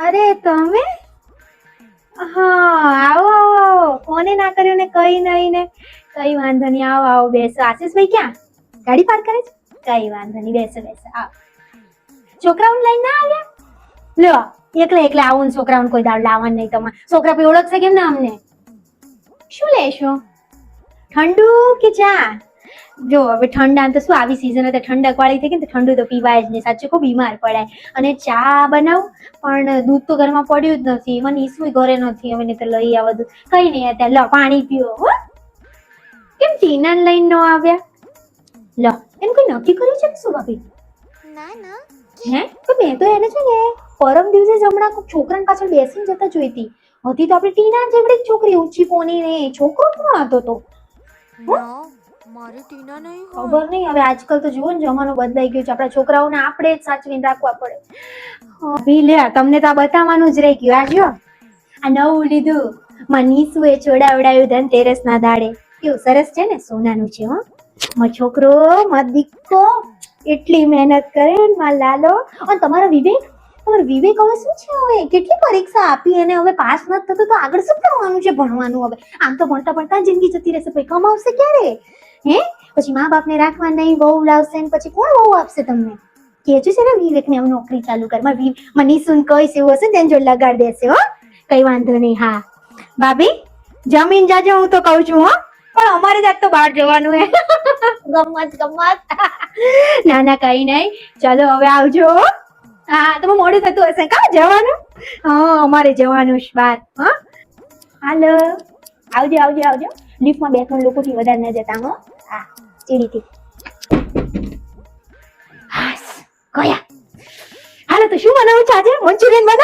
અરે તમે? હા, આવો આવો. કોને ના કર્યું ને કઈ નહીં ને. કઈ વાંધો નહીં, આવો આવો બેસો. આશીષભાઈ ક્યાં? ગાડી પાર્ક કરે છે? કઈ વાંધો નહીં, બેસો બેસો. આવો. છોકરાઓને લઈને ના આવ્યા? લ્યો, એકલા એકલા આવું ને છોકરાઓને કોઈ દાળ લાવવાનું નહીં તમારે. છોકરા પછી ઓળખશે કેમ ને અમને? શું લેશો? ઠંડુ કે ચા? જો હવે ઠંડા તો શું આવી સીઝન હતી ઠંડક વાળી થઈ ગઈ ને ઠંડુ તો પીવાય જ નહીં. સાચું કહું બીમાર પડાય. અને ચા બનાવું પણ દૂધ તો ઘરમાં પડ્યું જ નથી. મને ઈસુય ઘરે નથી. હવે નહીં તો લઈ આવો દૂધ. કઈ નહીં અત્યારે લો પાણી પીઓ હો. કેમ ટીના લઈને ન આવ્યા? લો એનું કઈ નક્કી કર્યું છે કે શું ભાભી? ના ના. હે તો મેં તો એને છે ને પરમ દિવસે જ હમણાં કોઈક છોકરાની પાછળ બેસીને જતા જોઈ હતી. હતી તો આપણી ટીના જેવડી જ છોકરી ઊંચી પોની ને છોકરો કોણ હતો તો? ના મારી ટીના નહીં હોય. ખબર નહીં હવે આજકાલ તો જુઓ ને જમાનો બદલાઈ ગયો છે. આપણા છોકરાઓને આપણે જ સાચવીને રાખવા પડે. ભી લે તમને તો આ બતાવવાનું જ રહી ગયું. આ જો આ નવું લીધું મનીષુએ ચોડાવડાયું ધનતેરસ ના દાડે. કેવું સરસ છે ને સોનાનું છે હો. મારો છોકરો મારો દીકરો એટલી મહેનત કરે ને મારો લાલો. અને તમારો વિવેક હવે શું છે? હવે કેટલી પરીક્ષા આપી એને હવે પાસ નથી થતો તો આગળ શું કરવાનું છે ભણવાનું? હવે આમ તો ભણતા ભણતા જિંદગી જતી રહેશે. પછી કમાવશે ક્યારે? હે પછી મા બાપને રાખવા નહીં, વહુ લાવશે ને પછી કોણ વહુ આપશે તમને? કેજો છે ને વિવેકને હવે નોકરી ચાલુ કર. મનીષુને કહીશ એવું હશે ને તેને જો લગાડ દેશે હો. કઈ વાંધો નહીં. હા ભાભી જમીન જાજો હું તો કઉ છું હો. પણ અમારે જ આજ તો બહાર જવાનું હે. ગમત. ના ના કઈ નહીં. ચાલો હવે આવજો. હા તમે મોડું થતું હશે કા જવાનું? હા અમારે જવાનું છે બહાર. હા હાલો આવજો. લિફ્ટમાં 2-3 લોકોથી વધારે ન જતા હો. હા ચીડીથી. હાસ ગયા. હાલો તો શું બનાવું છે આજે? મંચુરિયન બનાવ.